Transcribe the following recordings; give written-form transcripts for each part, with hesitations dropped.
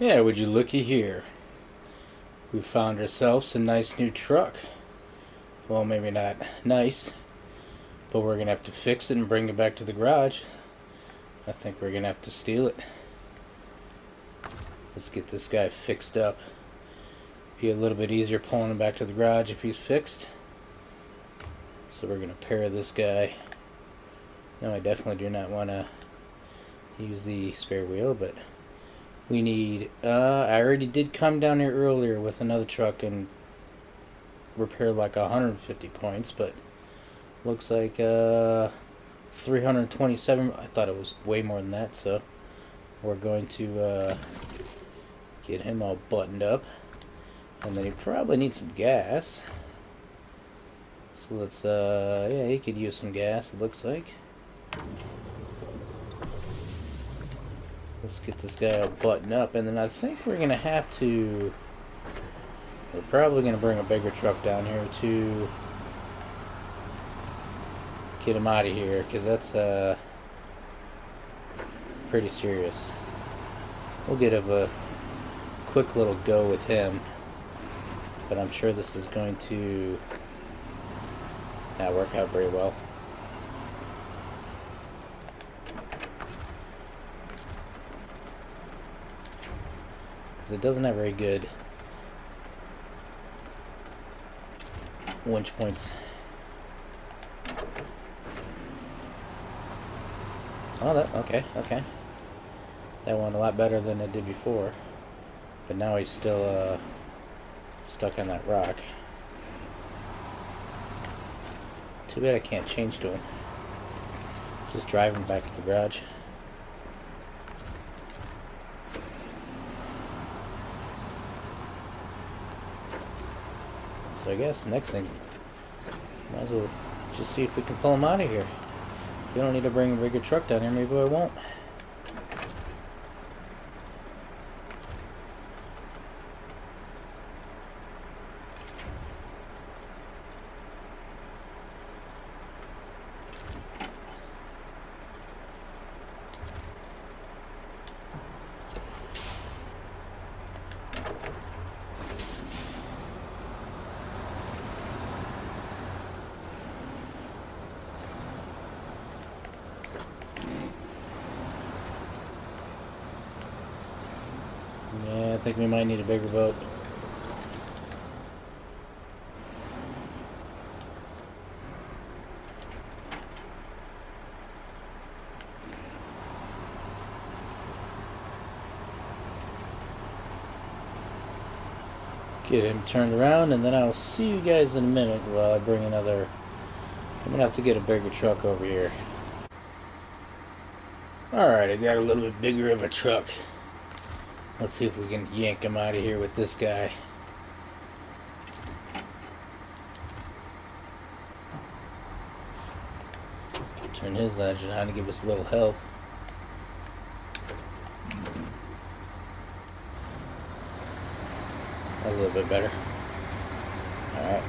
Yeah, would you looky here? We found ourselves a nice new truck. Well, maybe not nice, but we're gonna have to fix it and bring it back to the garage. I think we're gonna have to steal it. Let's get this guy fixed up. Be a little bit easier pulling him back to the garage if he's fixed. So we're gonna pair this guy. No, I definitely do not want to use the spare wheel, but we need, I already did come down here earlier with another truck and repair like 150 points, but looks like 327. I thought it was way more than that, so we're going to get him all buttoned up, and then he probably needs some gas. So let's yeah, he could use some gas, it looks like. Let's get this guy all buttoned up, and then I think we're gonna have to, we're probably gonna bring a bigger truck down here to get him out of here, because that's pretty serious. We'll get a quick little go with him, but I'm sure this is going to not work out very well. Because it doesn't have very good winch points. Oh, okay. That went a lot better than it did before. But now he's still stuck on that rock. Too bad I can't change to him. Just drive him back to the garage. So I guess the next thing, might as well just see if we can pull him out of here. If we don't need to bring a bigger truck down here, maybe I won't. Yeah, I think we might need a bigger boat. Get him turned around, and then I'll see you guys in a minute while I bring another. I'm gonna have to get a bigger truck over here. Alright, I got a little bit bigger of a truck. Let's see if we can yank him out of here with this guy. Turn his engine on to give us a little help. That's a little bit better. Alright.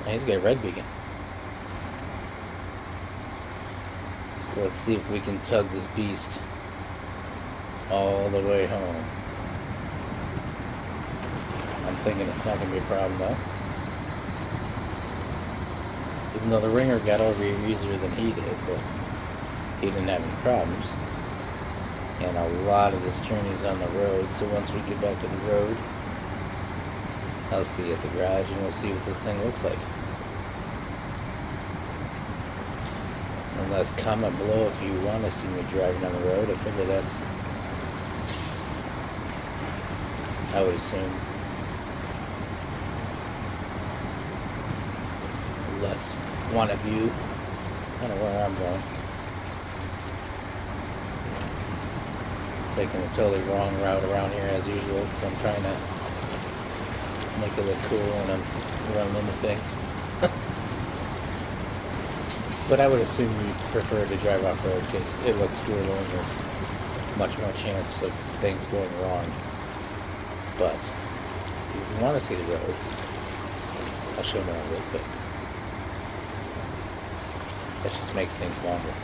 Now he's got a red beacon. So let's see if we can tug this beast all the way home. I'm thinking it's not going to be a problem though. Even though the ringer got over here easier than he did, but he didn't have any problems. And a lot of this journey is on the road, so once we get back to the road, I'll see you at the garage and we'll see what this thing looks like. Unless, comment below if you want to see me driving on the road. I figure that's, I would assume, less one of you. I don't know where I'm going. Taking a totally wrong route around here as usual, because I'm trying to make it look cool and I'm running into things. But I would assume you prefer to drive off-road because it looks cooler and there's much more chance of things going wrong. But if you want to see the road, I'll show them around real quick. That just makes things longer.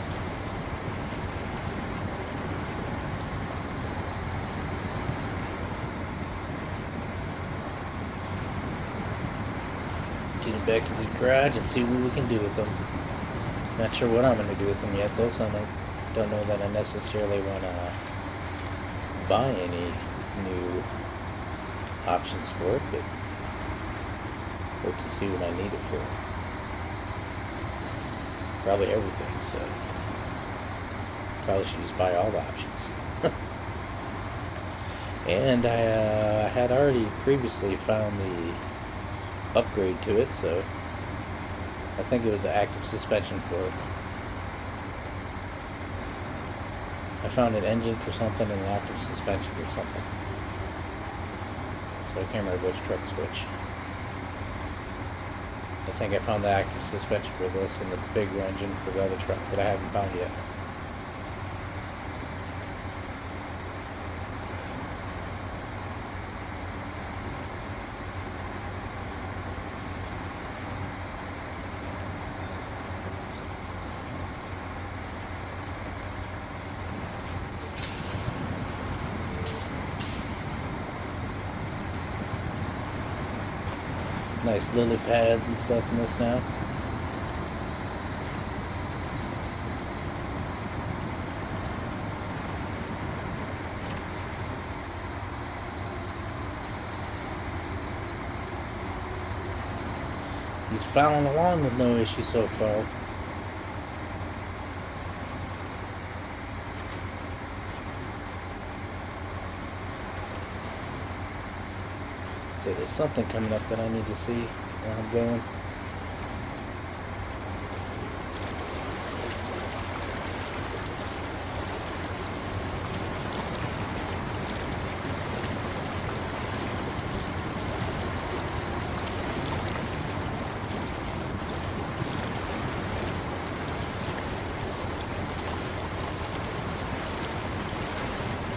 back to the garage and see what we can do with them. Not sure what I'm going to do with them yet, though, so I don't know that I necessarily want to buy any new options for it, but hope to see what I need it for. Probably everything, so probably should just buy all the options. And I had already previously found the upgrade to it, so I think it was an active suspension for it. I found an engine for something and an active suspension for something. So I can't remember which truck switch. I think I found the active suspension for this and the bigger engine for the other truck that I haven't found yet. Nice lily pads and stuff in this now. He's following along with no issue so far. So there's something coming up that I need to see where I'm going.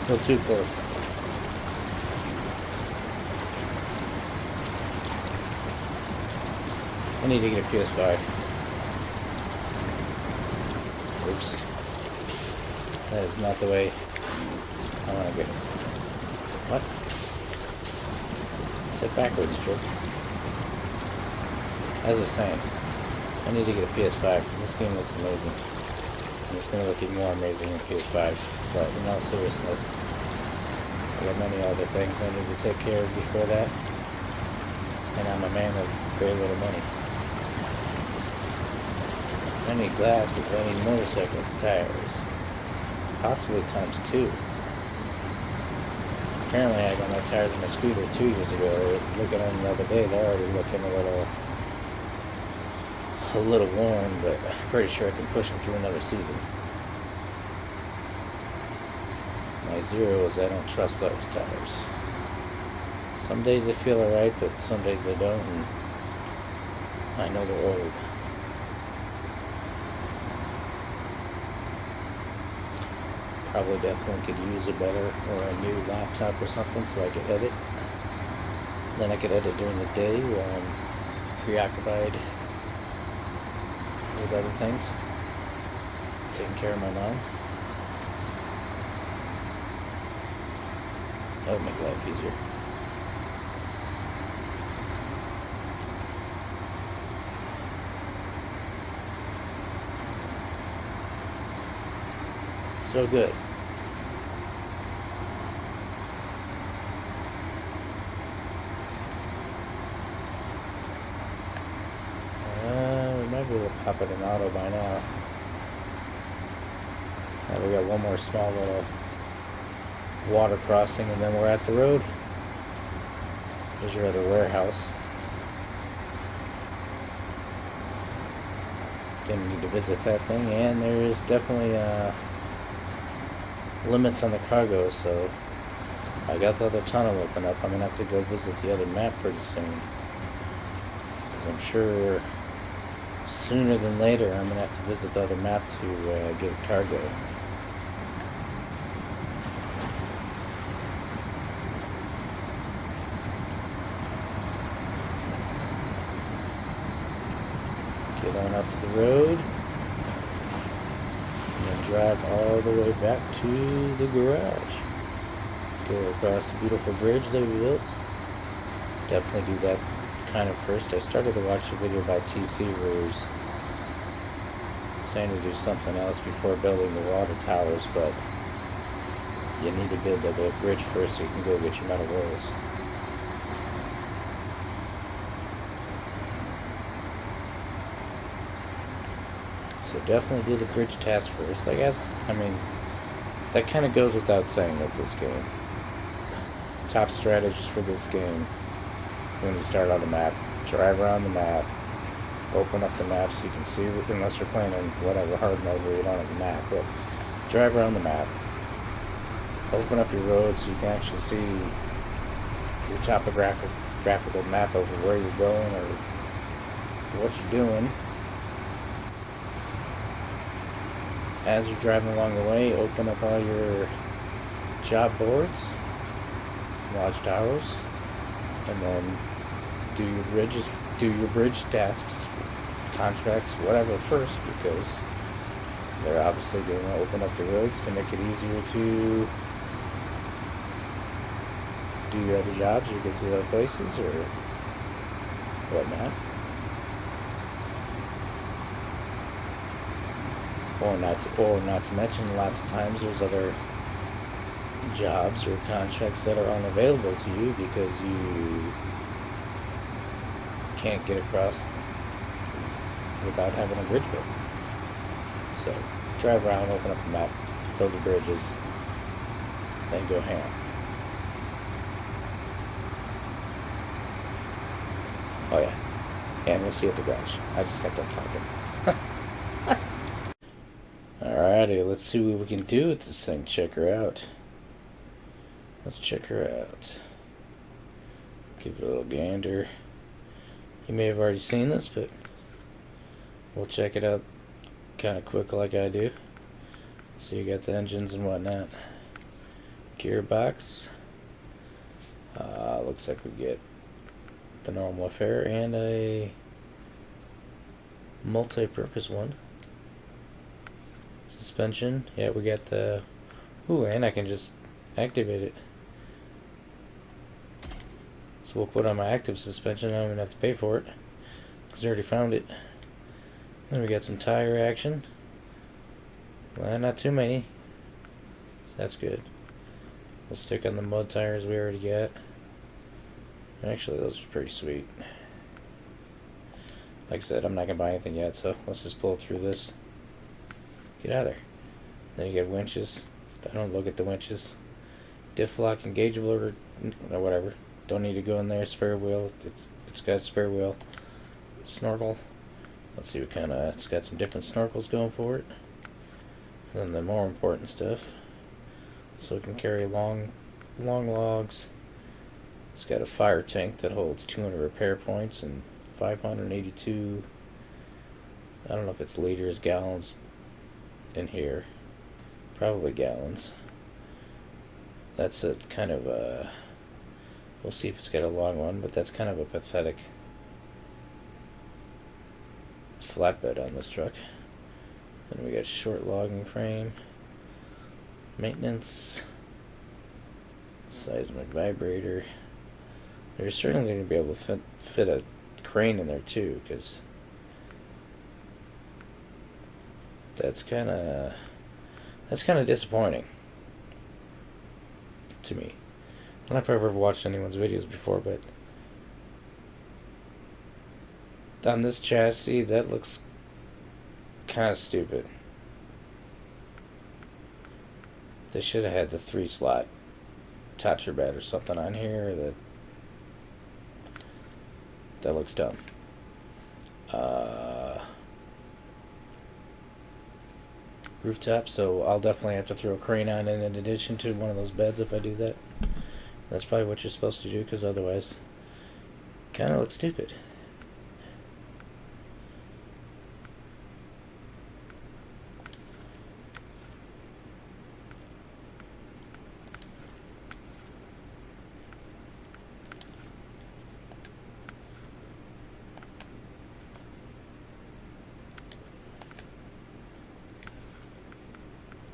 A little too close. I need to get a PS5. Oops. That is not the way I want to get it. What? Sit backwards, jerk. As I was saying, I need to get a PS5 because this game looks amazing. And it's going to look even more amazing in PS5. But in all seriousness, I got many other things I need to take care of before that. And I'm a man with very little money. I need glasses, I need motorcycle tires. Possibly ×2. Apparently I got my tires on my scooter 2 years ago. Looking at them the other day, they're already looking a little worn, but I'm pretty sure I can push them through another season. My Zeros, I don't trust those tires. Some days they feel alright, but some days they don't, and I know they're old. Probably definitely could use a better or a new laptop or something so I could edit. Then I could edit during the day while I'm preoccupied with other things. Taking care of my mom. That would make life easier. So good. We might be able to pop it in auto by now. Now we got one more small little water crossing and then we're at the road. There's your other warehouse. Didn't need to visit that thing, and there is definitely limits on the cargo, so I got the other tunnel open up. I'm gonna have to go visit the other map pretty soon. I'm sure sooner than later I'm gonna have to visit the other map to get cargo. Get on up to the road. Drive all the way back to the garage. Go across the beautiful bridge that we built. Definitely do that kind of first. I started to watch a video by TC where he's saying to do something else before building the water towers, but you need to build a bridge first so you can go get your metal rolls. So definitely do the bridge task first. I guess, I mean, that kind of goes without saying with this game. Top strategies for this game, when you start on the map, drive around the map, open up the map so you can see, unless you're playing in whatever hard mode where you don't have the map, but drive around the map, open up your road so you can actually see your topographical map of where you're going or what you're doing. As you're driving along the way, open up all your job boards, watchtowers, and then do your bridge tasks, contracts, whatever first, because they're obviously going to open up the roads to make it easier to do your other jobs or get to other places or whatnot. Or not to mention, lots of times there's other jobs or contracts that are unavailable to you because you can't get across without having a bridge built. So drive around, open up the map, build your bridges, then go ham. Oh yeah, and we'll see you at the garage. I just got done talking. Alrighty, let's see what we can do with this thing. Check her out. Let's check her out. Give it a little gander. You may have already seen this, but we'll check it out kind of quick like I do. So you got the engines and whatnot. Gearbox. Looks like we get the normal affair and a multi-purpose one. Suspension, yeah, we got the, ooh, and I can just activate it. So we'll put on my active suspension. I don't even have to pay for it because I already found it. Then we got some tire action. Well, not too many, so that's good. We'll stick on the mud tires we already got. Actually, those are pretty sweet. Like I said, I'm not gonna buy anything yet, so let's just pull through this. Get out of there. Then you get winches. I don't look at the winches. Diff lock, engageable, or whatever. Don't need to go in there. Spare wheel. It's got a spare wheel. Snorkel. Let's see what kind of. It's got some different snorkels going for it. And then the more important stuff. So it can carry long logs. It's got a fire tank that holds 200 repair points and 582. I don't know if it's liters, gallons. In here, probably gallons. That's a kind of a, we'll see if it's got a long one, but that's kind of a pathetic flatbed on this truck. Then we got short logging frame, maintenance, seismic vibrator. They're certainly going to be able to fit a crane in there too, because that's kind of disappointing to me. I don't know if I've ever watched anyone's videos before, but on this chassis, that looks kind of stupid. They should have had the 3-slot toucher bed or something on here. That looks dumb. Rooftop, so I'll definitely have to throw a crane on it in addition to one of those beds if I do that. That's probably what you're supposed to do, because otherwise kind of looks stupid.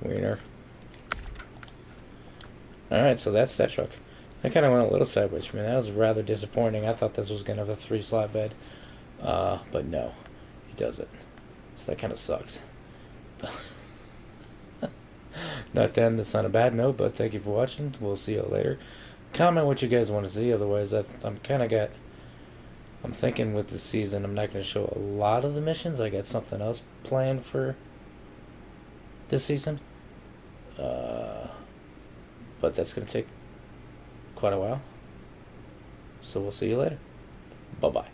Wiener. Alright, so that's that truck. That kind of went a little sideways for me. That was rather disappointing. I thought this was going to have a 3-slot bed. But no, it doesn't. So that kind of sucks. Not to end this on a bad note, but thank you for watching. We'll see you later. Comment what you guys want to see. Otherwise, I'm thinking with the season, I'm not going to show a lot of the missions. I got something else planned for this season. But that's going to take quite a while. So we'll see you later. Bye-bye.